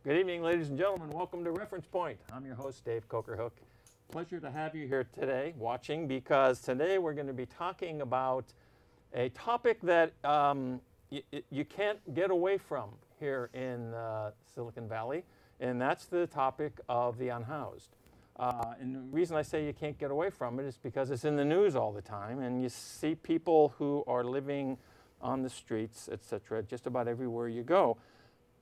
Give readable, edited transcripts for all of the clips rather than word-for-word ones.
Good evening, ladies and gentlemen. Welcome to Reference Point. I'm your host, Dave Kocharhook. Pleasure to have you here today watching, because today we're going to be talking about a topic that you can't get away from here in Silicon Valley, and that's the topic of the unhoused. And the reason I say you can't get away from it is because it's in the news all the time, and you see people who are living on the streets, etc., just about everywhere you go.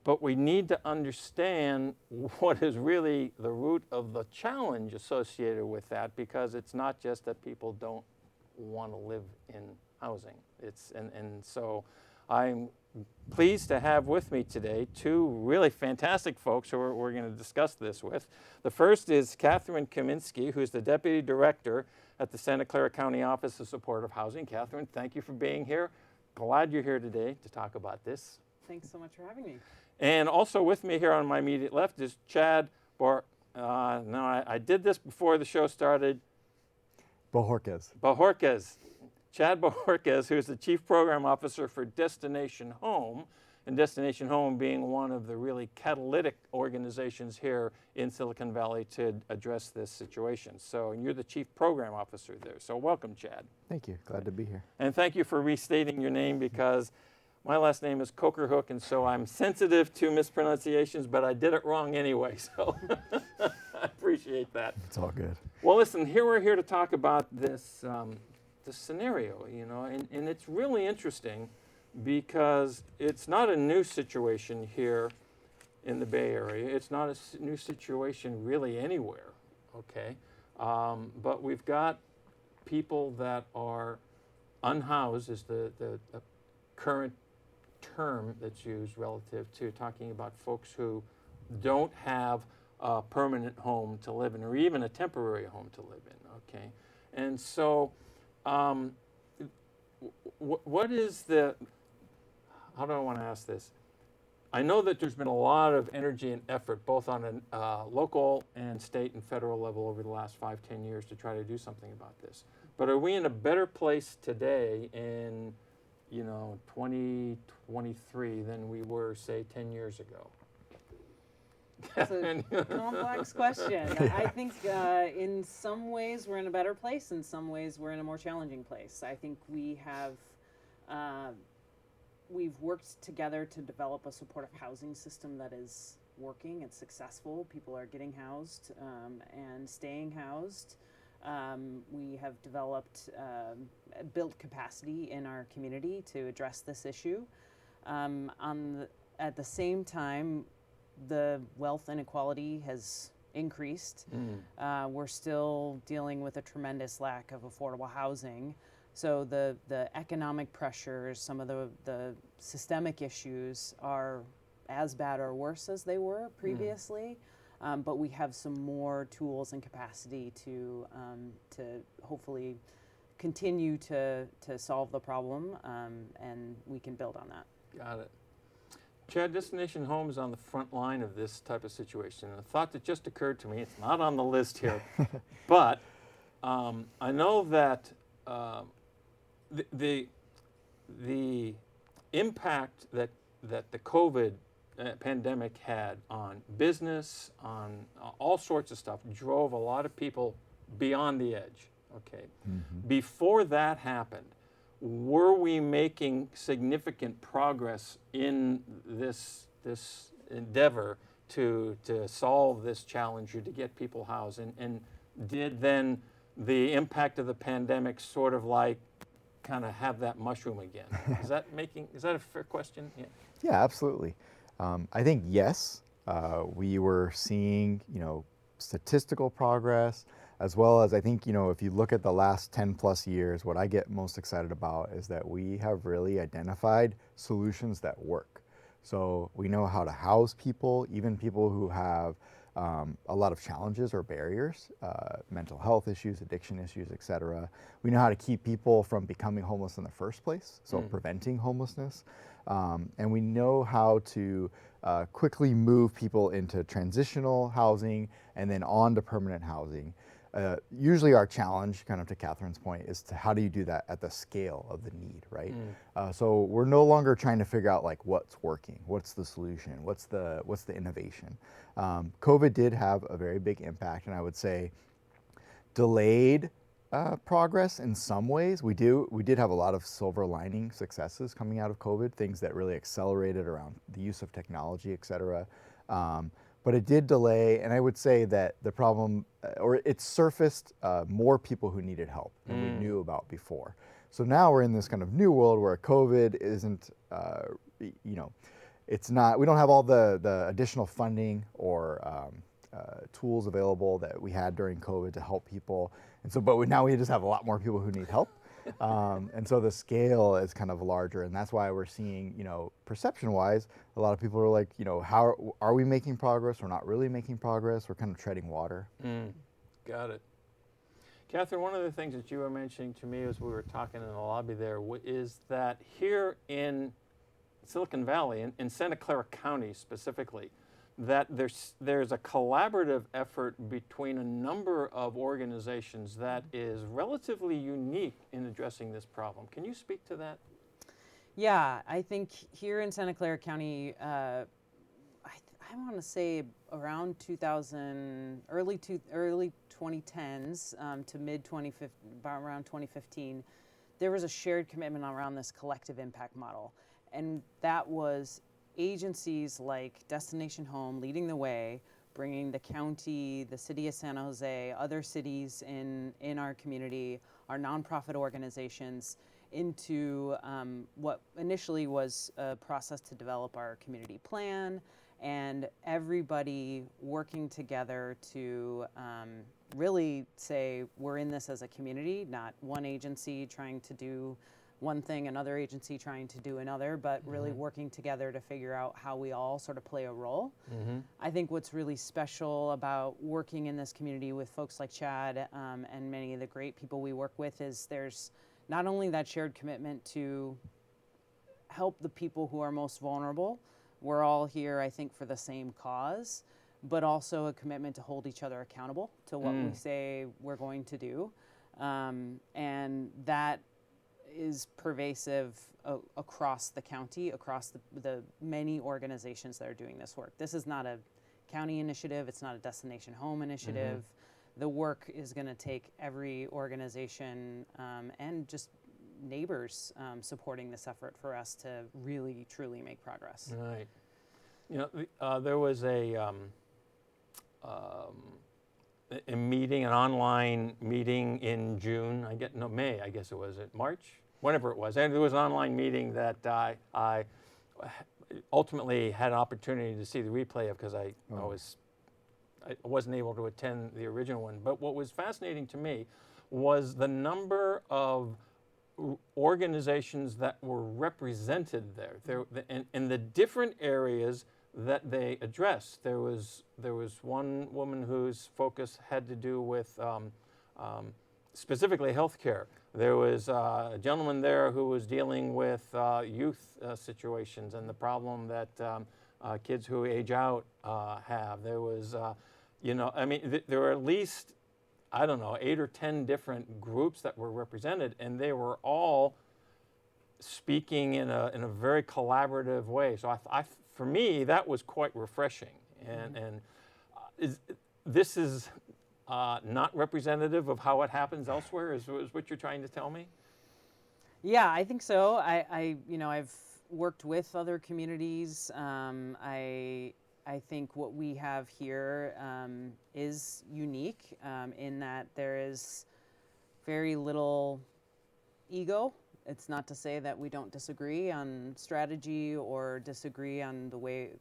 But we need to understand what is really the root of the challenge associated with that, because it's not just that people don't want to live in housing. And so I'm pleased to have with me today two really fantastic folks who we're going to discuss this with. The first is Catherine Kaminsky, who's the Deputy Director at the Santa Clara County Office of Supportive Housing. Catherine, thank you for being here. Glad you're here today to talk about this. Thanks so much for having me. And also with me here on my immediate left is Chad I did this before the show started. Bojorquez. Chad Bojorquez, who's the Chief Program Officer for Destination Home, and Destination Home being one of the really catalytic organizations here in Silicon Valley to address this situation. So, and you're the Chief Program Officer there. So welcome, Chad. Thank you. Glad to be here. And thank you for restating your name, because my last name is Kocharhook, and so I'm sensitive to mispronunciations, but I did it wrong anyway, so I appreciate that. It's all good. Well, listen, we're here to talk about this scenario, and it's really interesting because it's not a new situation here in the Bay Area. It's not a new situation really anywhere, okay? But we've got people that are unhoused, is the current term that's used relative to talking about folks who don't have a permanent home to live in, or even a temporary home to live in, okay? And so what is how do I want to ask this? I know that there's been a lot of energy and effort, both on a local and state and federal level over the last 5-10 years to try to do something about this. But are we in a better place today in 2023 than we were, say, 10 years ago? It's a complex question. I think in some ways we're in a better place, in some ways we're in a more challenging place. I think we've worked together to develop a supportive housing system that is working. It's successful. People are getting housed and staying housed. We have built capacity in our community to address this issue. At the same time, the wealth inequality has increased. We're still dealing with a tremendous lack of affordable housing. So the economic pressures, some of the systemic issues are as bad or worse as they were previously. But we have some more tools and capacity to hopefully continue to solve the problem, and we can build on that. Got it. Chad, Destination Home is on the front line of this type of situation. And a thought that just occurred to me, it's not on the list here, but I know that the impact that the COVID pandemic had on business, on all sorts of stuff, drove a lot of people beyond the edge, okay? Mm-hmm. Before that happened, were we making significant progress in this endeavor to solve this challenge or to get people housed? And did then the impact of the pandemic sort of like kind of have that mushroom again? Is that a fair question? Yeah, yeah, absolutely. I think yes, we were seeing, statistical progress, as well as I think, if you look at the last 10 plus years, what I get most excited about is that we have really identified solutions that work. So we know how to house people, even people who have a lot of challenges or barriers, mental health issues, addiction issues, et cetera. We know how to keep people from becoming homeless in the first place, so preventing homelessness. And we know how to quickly move people into transitional housing and then on to permanent housing. usually our challenge, kind of to Catherine's point, is to how do you do that at the scale of the need, right? So we're no longer trying to figure out like what's working, what's the solution, what's the innovation. COVID did have a very big impact, and I would say delayed progress in some ways. We did have a lot of silver lining successes coming out of COVID, things that really accelerated around the use of technology, et cetera. But it did delay, and I would say that the problem, or it surfaced more people who needed help than we knew about before. So now we're in this kind of new world where COVID isn't, it's not, we don't have all the additional funding or tools available that we had during COVID to help people. And so, now we just have a lot more people who need help. And so the scale is kind of larger, and that's why we're seeing, perception-wise, a lot of people are like, how are we making progress? We're not really making progress. We're kind of treading water. Got it. Catherine, one of the things that you were mentioning to me as we were talking in the lobby there is that here in Silicon Valley, in Santa Clara County specifically, that there's a collaborative effort between a number of organizations that is relatively unique in addressing this problem. Can you speak to that? Yeah, I think here in Santa Clara County, I want to say around early 2010s to mid 2015, around 2015, there was a shared commitment around this collective impact model, and that was agencies like Destination Home leading the way, bringing the county, the city of San Jose, other cities in our community, our nonprofit organizations into what initially was a process to develop our community plan, and everybody working together to really say we're in this as a community, not one agency trying to do one thing, another agency trying to do another, but really working together to figure out how we all sort of play a role. I think what's really special about working in this community with folks like Chad and many of the great people we work with is there's not only that shared commitment to help the people who are most vulnerable, we're all here, I think, for the same cause, but also a commitment to hold each other accountable to what we say we're going to do. And that is pervasive across the county, across the many organizations that are doing this work. This is not a county initiative. It's not a Destination Home initiative. The work is going to take every organization and just neighbors supporting this effort for us to really, truly make progress. Right. There was a meeting, an online meeting in June. May, I guess it was. March? Whenever it was. And there was an online meeting that I ultimately had an opportunity to see the replay of because I wasn't able to attend the original one. But what was fascinating to me was the number of organizations that were represented there, and the different areas that they addressed. There was one woman whose focus had to do with specifically healthcare. There was a gentleman there who was dealing with youth situations and the problem that kids who age out have. There was, there were at least, 8 or 10 different groups that were represented, and they were all speaking in a very collaborative way. So for me, that was quite refreshing. And this is not representative of how it happens elsewhere, is what you're trying to tell me? Yeah, I think so. I've worked with other communities. I think what we have here is unique in that there is very little ego. It's not to say that we don't disagree on strategy or disagree on the way,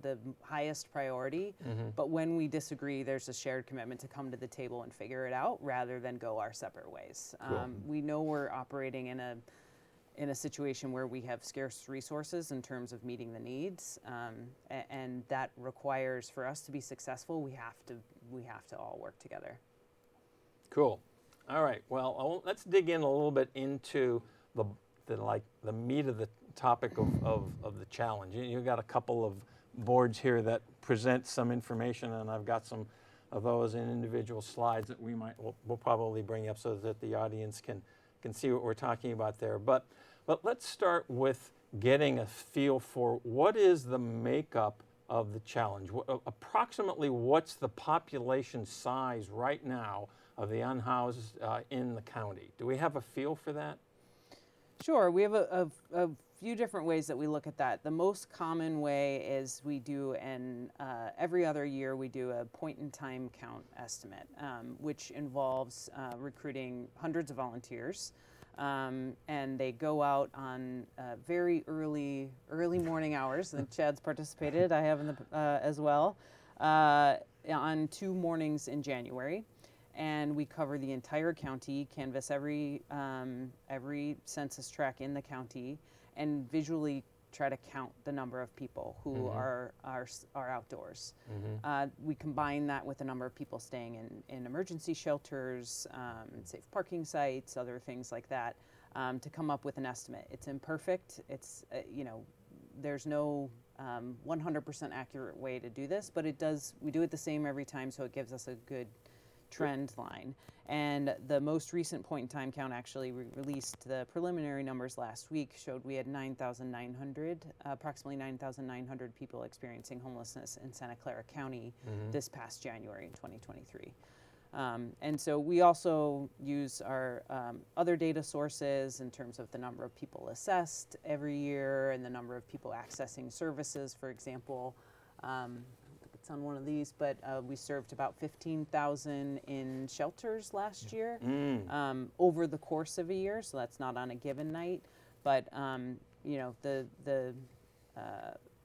the highest priority. But when we disagree, there's a shared commitment to come to the table and figure it out rather than go our separate ways. Cool. We know we're operating in a situation where we have scarce resources in terms of meeting the needs, and that requires, for us to be successful, we have to all work together. Cool. All right. Well, let's dig in a little bit into the meat of the topic of the challenge. You've got a couple of boards here that present some information, and I've got some of those in individual slides that we'll probably bring up so that the audience can see what we're talking about there. But let's start with getting a feel for what is the makeup of the challenge. Approximately what's the population size right now of the unhoused in the county? Do we have a feel for that? Sure, we have a few different ways that we look at that. The most common way is we do every other year we do a point-in-time count estimate, which involves recruiting hundreds of volunteers. And they go out on very early morning hours, and Chad's participated, I have as well, on 2 mornings in January. And we cover the entire county, canvass every census tract in the county, and visually try to count the number of people who are outdoors. We combine that with the number of people staying in emergency shelters, safe parking sites, other things like that, to come up with an estimate. It's imperfect. It's there's no 100% accurate way to do this, but we do it the same every time, so it gives us a good trend line. And the most recent point in time count, actually, we released the preliminary numbers last week, showed we had approximately 9,900 people experiencing homelessness in Santa Clara County this past January in 2023. And so we also use our other data sources in terms of the number of people assessed every year and the number of people accessing services. For example, it's on one of these, but we served about 15,000 in shelters last year over the course of a year. So that's not on a given night, but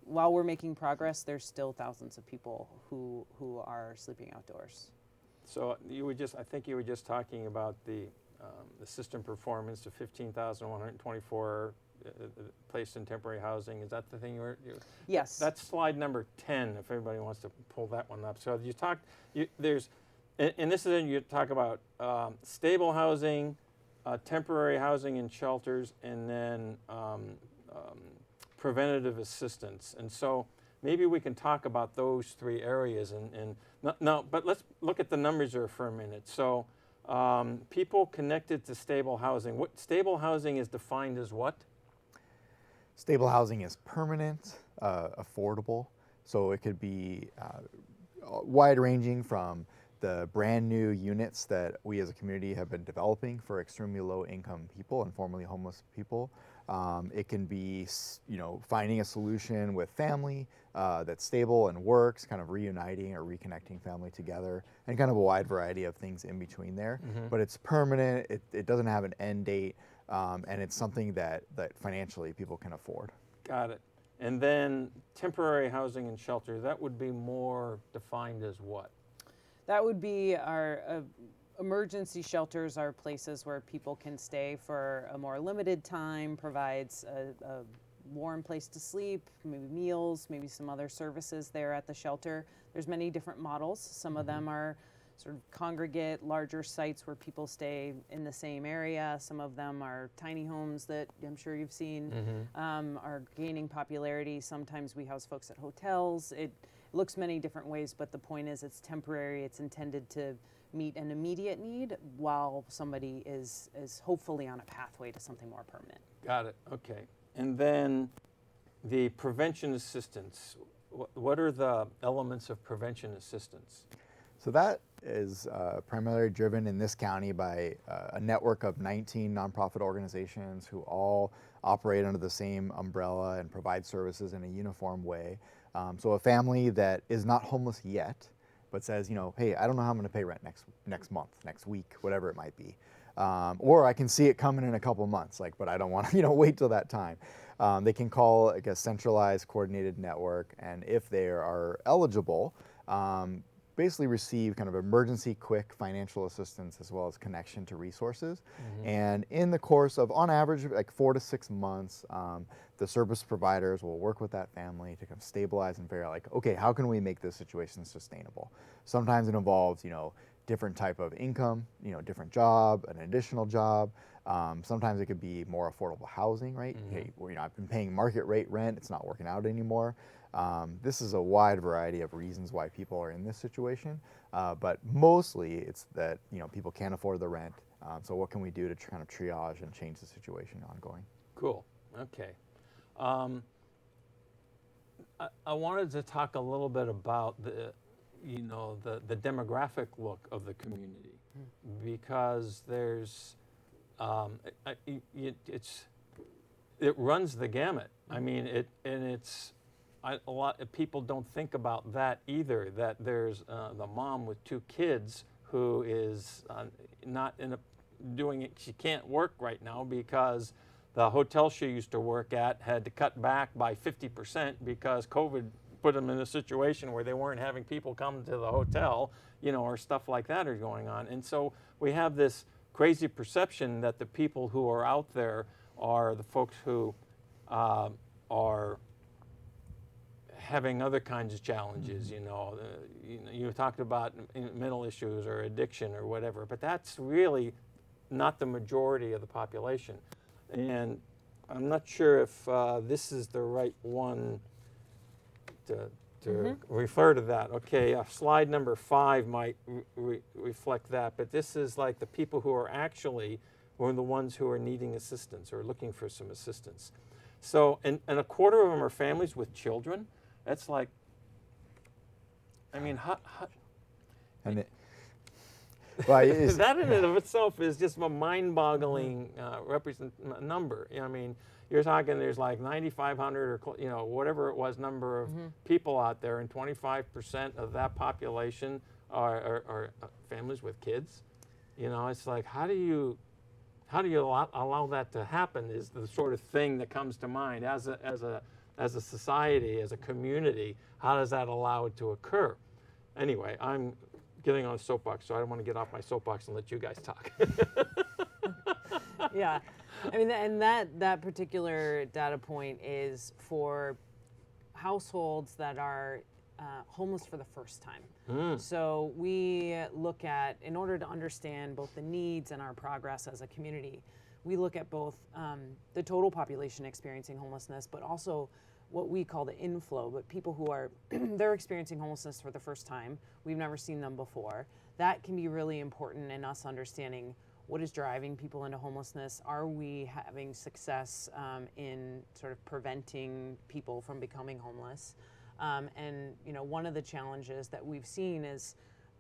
while we're making progress, there's still thousands of people who are sleeping outdoors. So I think you were just talking about the system performance of 15,124 placed in temporary housing. Is that the thing you were? Yes. That's slide number 10. If everybody wants to pull that one up. So you talk. And this is you talk about stable housing, temporary housing in shelters, and then preventative assistance. And so maybe we can talk about those 3 areas. But let's look at the numbers here for a minute. So people connected to stable housing. What stable housing is defined as what? Stable housing is permanent, affordable, so it could be wide-ranging from the brand new units that we as a community have been developing for extremely low-income people and formerly homeless people. It can be, finding a solution with family that's stable and works, kind of reuniting or reconnecting family together, and kind of a wide variety of things in between there. But it's permanent. It doesn't have an end date. And it's something that financially people can afford. Got it. And then temporary housing and shelter, that would be more defined as what? That would be our emergency shelters are places where people can stay for a more limited time, provides a warm place to sleep, maybe meals, maybe some other services there at the shelter. There's many different models. Some of them are sort of congregate, larger sites where people stay in the same area. Some of them are tiny homes that I'm sure you've seen are gaining popularity. Sometimes we house folks at hotels. It looks many different ways, but the point is it's temporary. It's intended to meet an immediate need while somebody is hopefully on a pathway to something more permanent. Got it. Okay. And then the prevention assistance. What are the elements of prevention assistance? So that is primarily driven in this county by a network of 19 nonprofit organizations who all operate under the same umbrella and provide services in a uniform way. So a family that is not homeless yet, but says, hey, I don't know how I'm going to pay rent next month, next week, whatever it might be. Or I can see it coming in a couple months, but I don't want to, wait till that time. They can call a centralized coordinated network, and if they are eligible, basically receive kind of emergency quick financial assistance as well as connection to resources. And in the course of, on average, 4 to 6 months, the service providers will work with that family to kind of stabilize and figure out okay, how can we make this situation sustainable? Sometimes it involves, different type of income, different job, an additional job. Sometimes it could be more affordable housing, right? Hey, well, I've been paying market rate rent, it's not working out anymore. This is a wide variety of reasons why people are in this situation, but mostly it's that people can't afford the rent. So what can we do to kind of triage and change the situation ongoing? Cool. Okay. I wanted to talk a little bit about the demographic look of the community, because there's it runs the gamut. I mean, a lot of people don't think about that either. That there's the mom with 2 kids who is not doing it. She can't work right now because the hotel she used to work at had to cut back by 50% because COVID put them in a situation where they weren't having people come to the hotel, or stuff like that are going on. And so we have this crazy perception that the people who are out there are the folks who are having other kinds of challenges. You talked about mental issues or addiction or whatever, but that's really not the majority of the population. And I'm not sure if this is the right one to refer to that. Okay, slide number 5 might reflect that, but this is like the people who are the ones who are needing assistance or looking for some assistance. So, and a quarter of them are families with children. That's like, I mean, And well, that in and of itself is just a mind-boggling number. I mean, you're talking there's like 9,500 or whatever it was number of people out there, and 25% of that population are families with kids. It's like how do you allow that to happen is the sort of thing that comes to mind as a society, as a community. How does that allow it to occur? Anyway, I'm getting on a soapbox, so I don't want to get off my soapbox and let you guys talk. Yeah, I mean, and that particular data point is for households that are homeless for the first time. So we look at, in order to understand both the needs and our progress as a community, we look at both the total population experiencing homelessness, but also what we call the inflow, but people who are, they're experiencing homelessness for the first time. We've never seen them before. That can be really important in us understanding what is driving people into homelessness. Are we having success in sort of preventing people from becoming homeless? And one of the challenges that we've seen is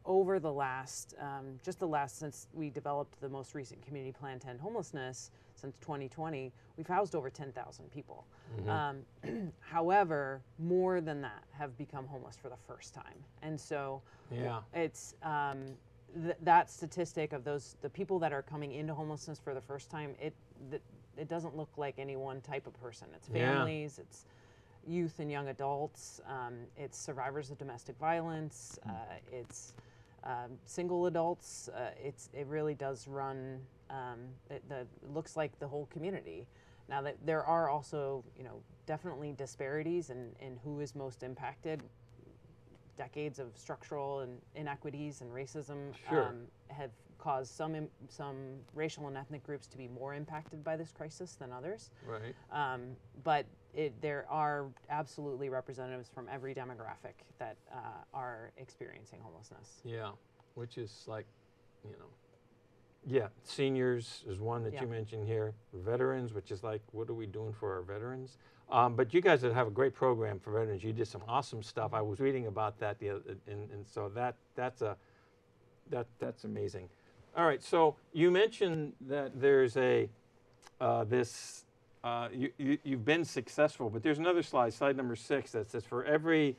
over the last, since we developed the most recent community plan to end homelessness, since 2020, we've housed over 10,000 people. However, more than that have become homeless for the first time. And so it's that statistic of the people that are coming into homelessness for the first time, it doesn't look like any one type of person. It's families, it's youth and young adults, it's survivors of domestic violence, it's single adults. It really does run. It looks like the whole community. Now that there are also definitely disparities in who is most impacted. Decades of structural inequities and racism have caused some racial and ethnic groups to be more impacted by this crisis than others. Right. But there are absolutely representatives from every demographic that are experiencing homelessness. Yeah, which is like, seniors is one that you mentioned here. Veterans, which is like, what are we doing for our veterans? But you guys have a great program for veterans. You did some awesome stuff. I was reading about that and so that's amazing. All right, so you mentioned that there's you've been successful, but there's another slide number 6, that says for every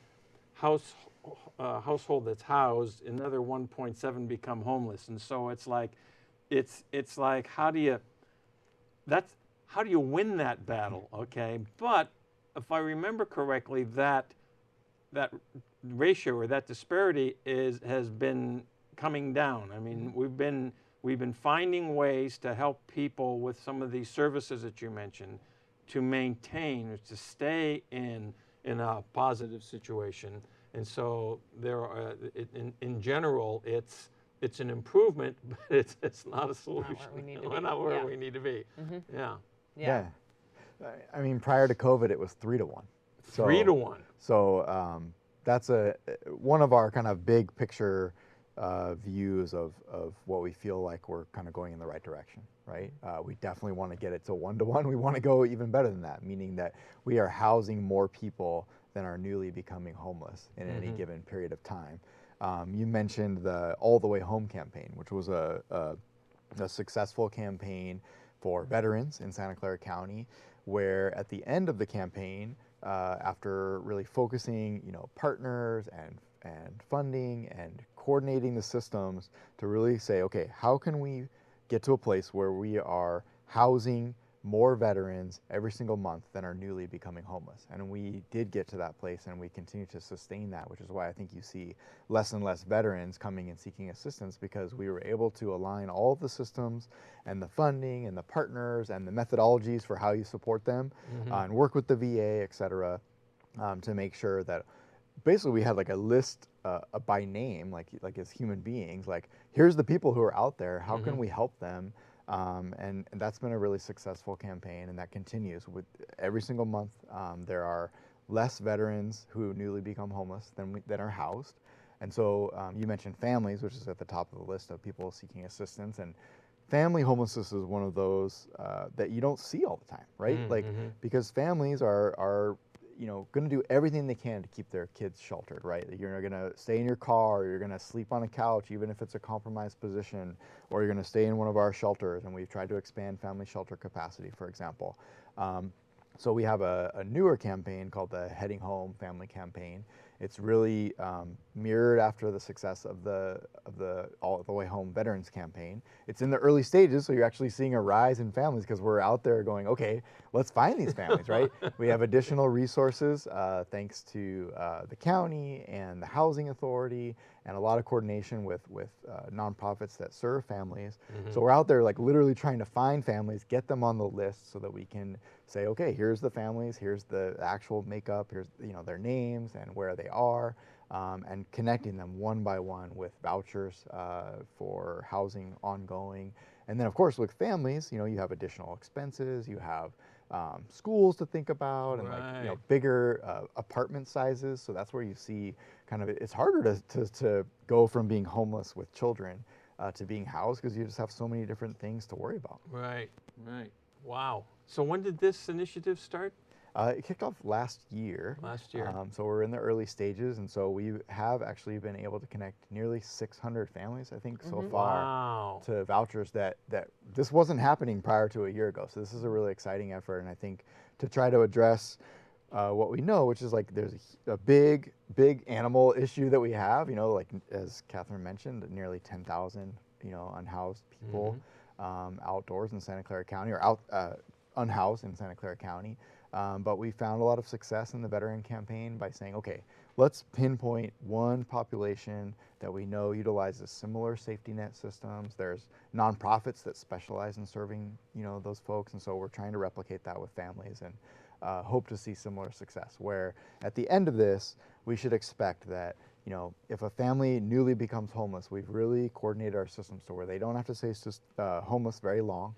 household that's housed, another 1.7 become homeless. And so it's like how do you win that battle? Okay, but if I remember correctly, that ratio or that disparity has been coming down. I mean, we've been finding ways to help people with some of these services that you mentioned to maintain or to stay in a positive situation. And so there are, in general, it's it's an improvement, but it's not a solution. where we need to We're be. not where Yeah. we need to be. Yeah. Yeah. I mean, prior to COVID, it was 3-1. 3-1. So that's one of our kind of big picture views of what we feel like we're kind of going in the right direction, right? We definitely want to get it to 1-1. We want to go even better than that, meaning that we are housing more people than are newly becoming homeless in any given period of time. You mentioned the All the Way Home campaign, which was a successful campaign for veterans in Santa Clara County, where at the end of the campaign, after really focusing, partners and funding and coordinating the systems to really say, okay, how can we get to a place where we are housing more veterans every single month than are newly becoming homeless? And we did get to that place, and we continue to sustain that, which is why I think you see less and less veterans coming and seeking assistance, because we were able to align all of the systems and the funding and the partners and the methodologies for how you support them and work with the VA, et cetera, to make sure that basically we had like a list by name, like as human beings, like here's the people who are out there, how can we help them? And that's been a really successful campaign, and that continues with every single month. There are less veterans who newly become homeless than are housed. And so you mentioned families, which is at the top of the list of people seeking assistance. And family homelessness is one of those that you don't see all the time, right? Because families are going to do everything they can to keep their kids sheltered, right? You're going to stay in your car, or you're going to sleep on a couch, even if it's a compromised position, or you're going to stay in one of our shelters. And we've tried to expand family shelter capacity, for example. So we have a newer campaign called the Heading Home Family Campaign. It's really mirrored after the success of the All the Way Home Veterans Campaign. It's in the early stages, so you're actually seeing a rise in families because we're out there going, okay, let's find these families, right? We have additional resources thanks to the county and the housing authority, and a lot of coordination with nonprofits that serve families. So we're out there like literally trying to find families, get them on the list so that we can say, okay, here's the families, here's the actual makeup, here's their names and where they are, and connecting them one by one with vouchers for housing ongoing. And then of course with families, you have additional expenses, you have schools to think about, and like bigger apartment sizes. So that's where you see kind of it's harder to go from being homeless with children to being housed, because you just have so many different things to worry about. Right. Wow. So when did this initiative start? It kicked off last year. So we're in the early stages, and so we have actually been able to connect nearly 600 families, I think, so far to vouchers that this wasn't happening prior to a year ago. So this is a really exciting effort, and I think to try to address what we know, which is like there's a big animal issue that we have, like as Catherine mentioned, nearly 10,000, unhoused people outdoors in Santa Clara County, or unhoused in Santa Clara County. But we found a lot of success in the veteran campaign by saying, okay, let's pinpoint one population that we know utilizes similar safety net systems. There's nonprofits that specialize in serving, those folks. And so we're trying to replicate that with families, and hope to see similar success, where at the end of this, we should expect that, if a family newly becomes homeless, we've really coordinated our systems to where they don't have to stay homeless very long.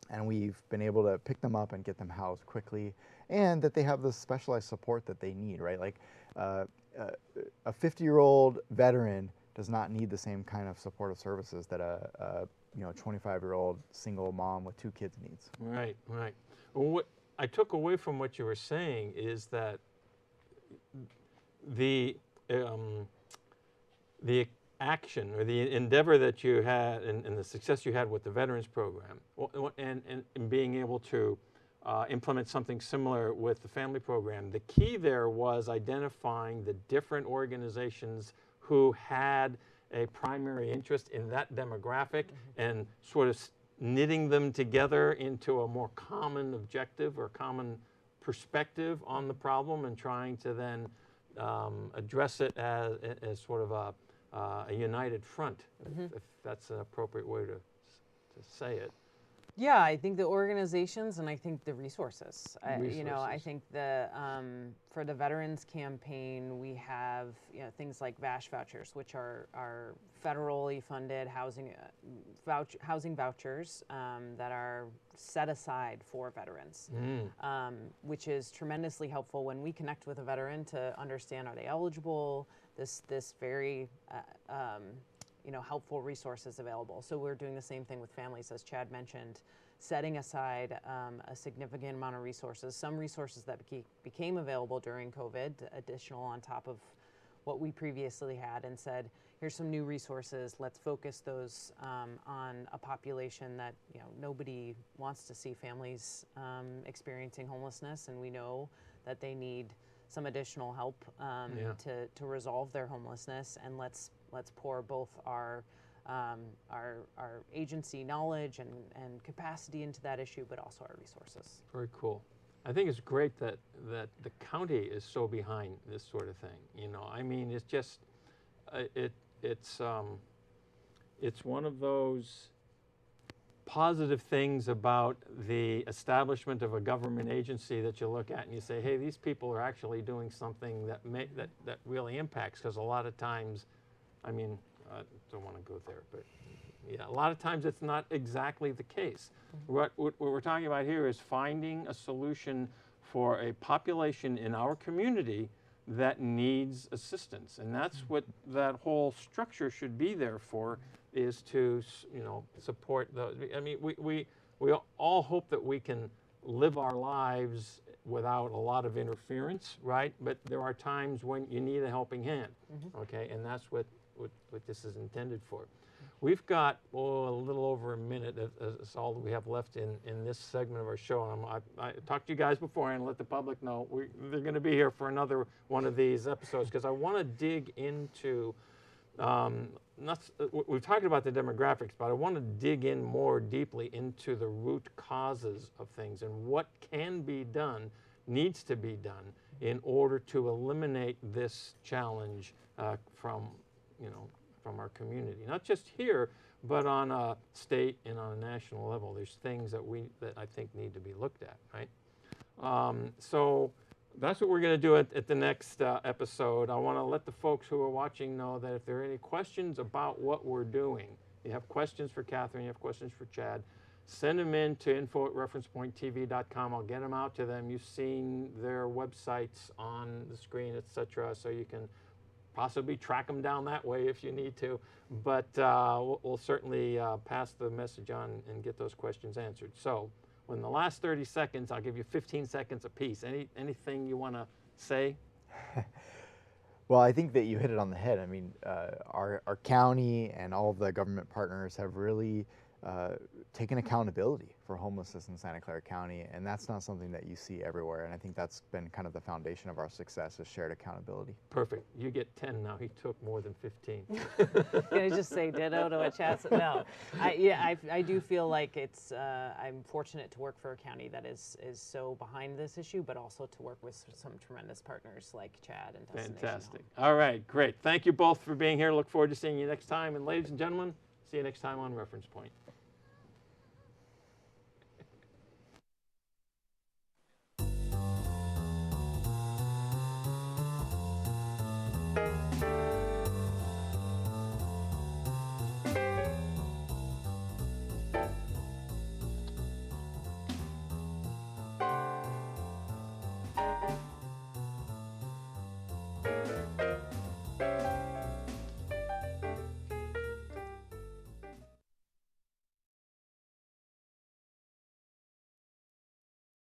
And we've been able to pick them up and get them housed quickly, and that they have the specialized support that they need, right? Like a 50-year-old veteran does not need the same kind of supportive services that a 25-year-old single mom with 2 kids needs. Right. Well, what I took away from what you were saying is that the action or the endeavor that you had and the success you had with the Veterans Program, and being able to implement something similar with the Family Program, the key there was identifying the different organizations who had a primary interest in that demographic and sort of knitting them together into a more common objective or common perspective on the problem, and trying to then address it as sort of a united front, if that's an appropriate way to say it. Yeah, I think the organizations and I think the resources. I Resources. think the for the veterans campaign, we have things like VASH vouchers, which are federally funded housing vouchers that are set aside for veterans, which is tremendously helpful when we connect with a veteran to understand, are they eligible? This very helpful resources available. So we're doing the same thing with families, as Chad mentioned, setting aside a significant amount of resources, some resources that became available during COVID, additional on top of what we previously had, and said, here's some new resources, let's focus those on a population that nobody wants to see families experiencing homelessness, and we know that they need some additional help to resolve their homelessness, and let's pour both our agency knowledge and capacity into that issue, but also our resources. Very cool. I think it's great that the county is so behind this sort of thing. I mean, it's just it's one of those positive things about the establishment of a government agency that you look at and you say, hey, these people are actually doing something that really impacts, because a lot of times, I mean, I don't want to go there, but yeah, a lot of times it's not exactly the case. What we're talking about here is finding a solution for a population in our community that needs assistance, and that's what that whole structure should be there for, is to support those. I mean, we all hope that we can live our lives without a lot of interference, right? But there are times when you need a helping hand, okay? And that's what this is intended for. We've got a little over a minute. That's all that we have left in this segment of our show. And I talked to you guys before and let the public know they're going to be here for another one of these episodes, because I want to dig into we've talked about the demographics, but I want to dig in more deeply into the root causes of things and what can be done, needs to be done, in order to eliminate this challenge from our community. Not just here, but on a state and on a national level. There's things that I think need to be looked at, right? So that's what we're going to do at the next episode. I want to let the folks who are watching know that if there are any questions about what we're doing, you have questions for Catherine, you have questions for Chad, send them in to info@referencepointtv.com. I'll get them out to them. You've seen their websites on the screen, etc., so you can possibly track them down that way if you need to. But we'll certainly pass the message on and get those questions answered. So in the last 30 seconds, I'll give you 15 seconds apiece. Anything you want to say? Well, I think that you hit it on the head. I mean, our county and all of the government partners have really taken accountability for homelessness in Santa Clara County, and that's not something that you see everywhere. And I think that's been kind of the foundation of our success, is shared accountability. Perfect. You get 10 now. He took more than 15. Can I just say ditto to what Chad said? No, I do feel like I'm fortunate to work for a county that is so behind this issue, but also to work with some tremendous partners like Chad and Destination Fantastic. Home. All right, great. Thank you both for being here. Look forward to seeing you next time. And ladies and gentlemen, see you next time on Reference Point.